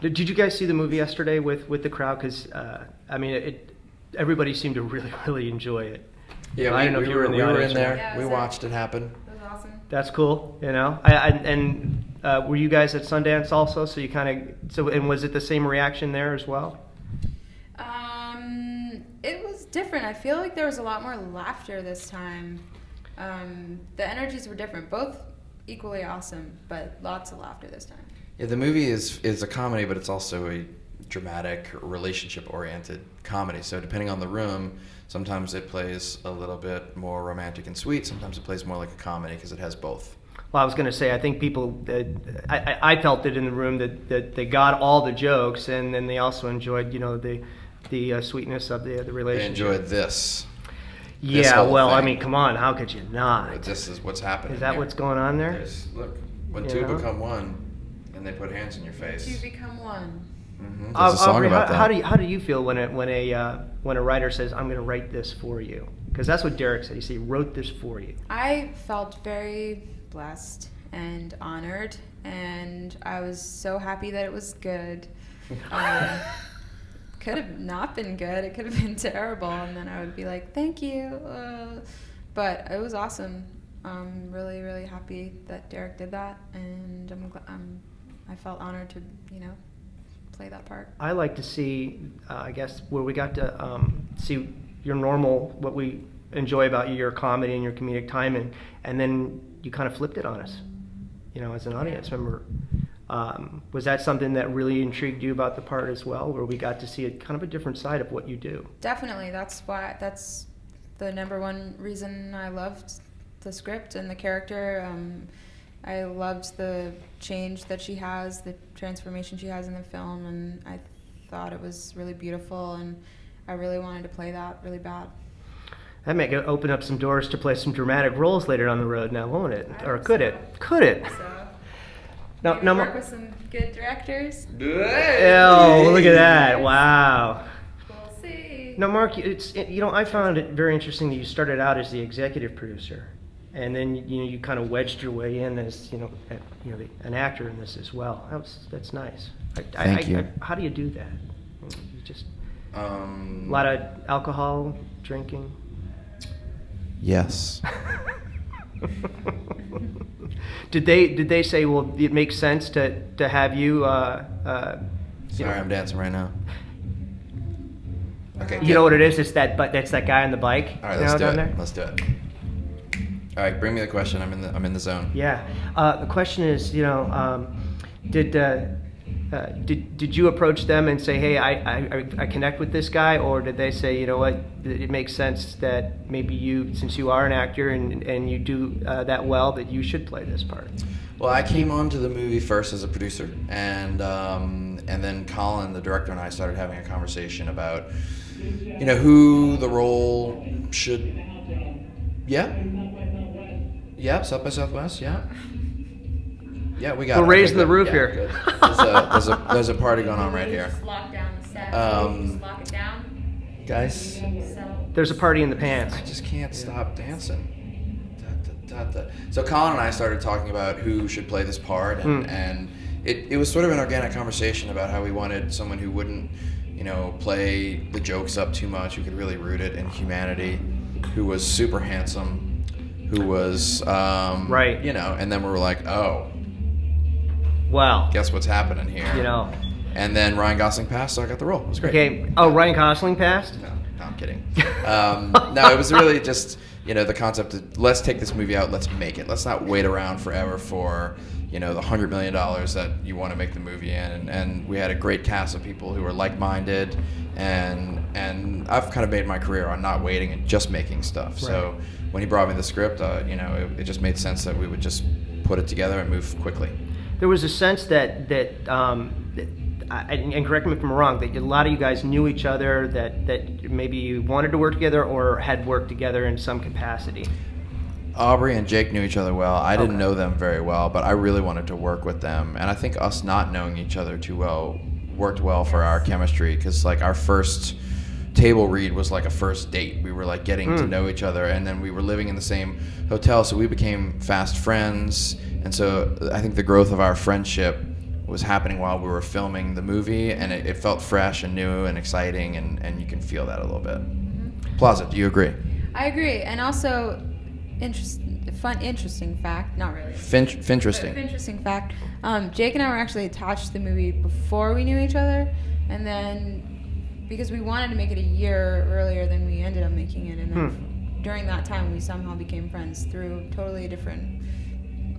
Did you guys see the movie yesterday with the crowd? Because I mean, everybody seemed to really really enjoy it. Yeah, I don't know if you were in the audience. there. Yeah, we watched it happen. It was awesome. That's cool. Were you guys at Sundance also? So you kind of and was it the same reaction there as well? It was different. I feel like there was a lot more laughter this time. The energies were different, both equally awesome, but lots of laughter this time. Yeah, the movie is a comedy, but it's also a dramatic, relationship-oriented comedy. So depending on the room, sometimes it plays a little bit more romantic and sweet. Sometimes it plays more like a comedy because it has both. Well, I was going to say, I think people, I felt it in the room that they got all the jokes, and then they also enjoyed, the sweetness of the relationship. They enjoyed this. Yeah, well, thing. I mean, come on, how could you not? This is what's happening. Is that here. what's going on there? Look, when two become one, and they put hands in your face. Two become one. Mm-hmm. There's a song Aubrey, about that. How do you feel when a writer says, "I'm going to write this for you"? Because that's what Derek said. He said he wrote this for you. I felt very blessed and honored, and I was so happy that it was good. Could have not been good. It could have been terrible, and then I would be like, "Thank you," but it was awesome. I'm really, really happy that Derek did that, and I felt honored to, play that part. I like to see, I guess, where we got to see your normal, what we enjoy about you, your comedy and your comedic timing, and then you kind of flipped it on us, as an audience member. Was that something that really intrigued you about the part as well, where we got to see a kind of a different side of what you do? Definitely. That's the number one reason I loved the script and the character. I loved the change that she has, the transformation she has in the film, and I thought it was really beautiful, and I really wanted to play that really bad. That may open up some doors to play some dramatic roles later down the road now, won't it? Or could it? Could it? So, No, work with some good directors. Oh, look at that. Wow. We'll see. Now, Mark, I found it very interesting that you started out as the executive producer, and then you kind of wedged your way in as an actor in this as well. That's nice. Thank you. How do you do that? You just A lot of alcohol drinking. Yes. Did they say, well, it makes sense to have you? Sorry, I'm dancing right now. Okay. You know what it is? It's that's that guy on the bike. All right, let's do it. There? Let's do it. All right, bring me the question. I'm in the zone. Yeah. The question is, did you approach them and say, hey, I connect with this guy, or did they say, you know what, it makes sense that maybe you, since you are an actor and you do that well, that you should play this part? Well, I came onto the movie first as a producer, and then Colin, the director, and I started having a conversation about, who the role should. Yeah, South by Southwest. Yeah, we got. We're raising the roof yeah, here. Good. There's a party going on right here. Just lock down the set. Just lock it down. Guys, So There's a party in the pants. I just can't stop dancing. So Colin and I started talking about who should play this part, and it was sort of an organic conversation about how we wanted someone who wouldn't, play the jokes up too much, who could really root it in humanity, who was super handsome, who was right. And then we were like, oh, well, guess what's happening here? And then Ryan Gosling passed, so I got the role. It was great. Okay. Oh, Ryan Gosling passed? No, I'm kidding. No, it was really just, the concept of let's take this movie out, let's make it. Let's not wait around forever for, the $100 million that you want to make the movie in. And we had a great cast of people who were like-minded, and I've kind of made my career on not waiting and just making stuff. Right. So when he brought me the script, it just made sense that we would just put it together and move quickly. There was a sense that and correct me if I'm wrong, that a lot of you guys knew each other, that maybe you wanted to work together or had worked together in some capacity. Aubrey and Jake knew each other well. I didn't know them very well, but I really wanted to work with them. And I think us not knowing each other too well worked well for our chemistry, because our first table read was like a first date. We were getting to know each other, and then we were living in the same hotel, so we became fast friends. And so I think the growth of our friendship was happening while we were filming the movie, and it felt fresh and new and exciting, and you can feel that a little bit. Plaza, do you agree? I agree, and also interesting fact, not really. Finteresting. Interesting fact. Jake and I were actually attached to the movie before we knew each other, and then because we wanted to make it a year earlier than we ended up making it, and then during that time we somehow became friends through totally different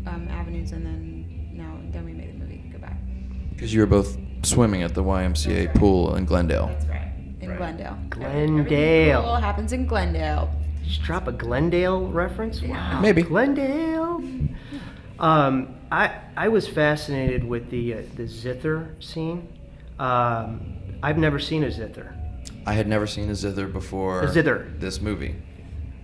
avenues, and then we made the movie. Goodbye. Because you were both swimming at the YMCA right. pool in Glendale. That's right. In Right. Glendale. Glendale. Everything cool happens in Glendale. Just drop a Glendale reference? Wow. Maybe. Glendale. I was fascinated with the zither scene. I've never seen a zither. I had never seen a zither before. A zither. This movie.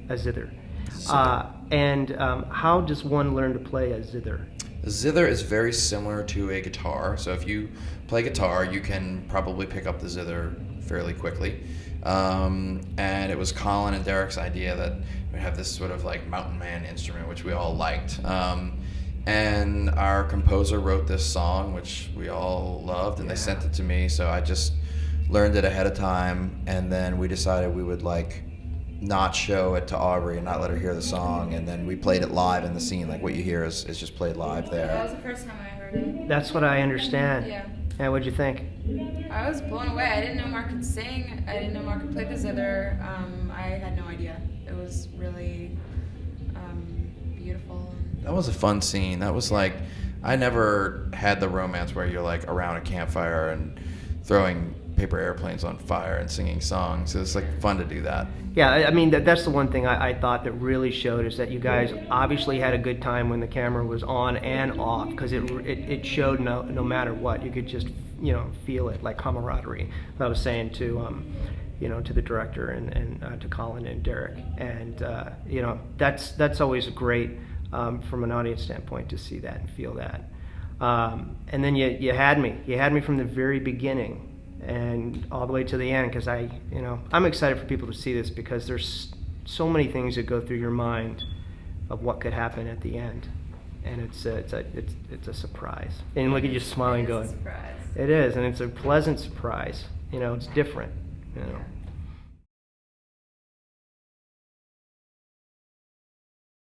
A zither. Zither. And how does one learn to play a zither? A zither is very similar to a guitar. So if you play guitar, you can probably pick up the zither fairly quickly. And it was Colin and Derek's idea that we have this sort of like mountain man instrument, which we all liked. And our composer wrote this song, which we all loved, and they sent it to me. So I just learned it ahead of time, and then we decided we would like not show it to Aubrey and not let her hear the song, and then we played it live in the scene. Like what you hear is just played live there. That was the first time I heard it. That's what I understand. Yeah. And what'd you think? I was blown away. I didn't know Mark could sing. I didn't know Mark could play the zither. I had no idea. It was really beautiful. That was a fun scene. That was like, I never had the romance where you're like around a campfire and throwing paper airplanes on fire and singing songs. It was like fun to do that. Yeah, I mean, that's the one thing I thought that really showed is that you guys obviously had a good time when the camera was on and off, because it showed no matter what. You could just, feel it, like camaraderie. I was saying to, to the director and to Colin and Derek. And, that's always great from an audience standpoint to see that and feel that. And then you had me. You had me from the very beginning and all the way to the end, because I'm excited for people to see this, because there's so many things that go through your mind of what could happen at the end, and it's a surprise. And look at you smiling, going, Surprise. it is, and it's a pleasant surprise. It's different. Yeah.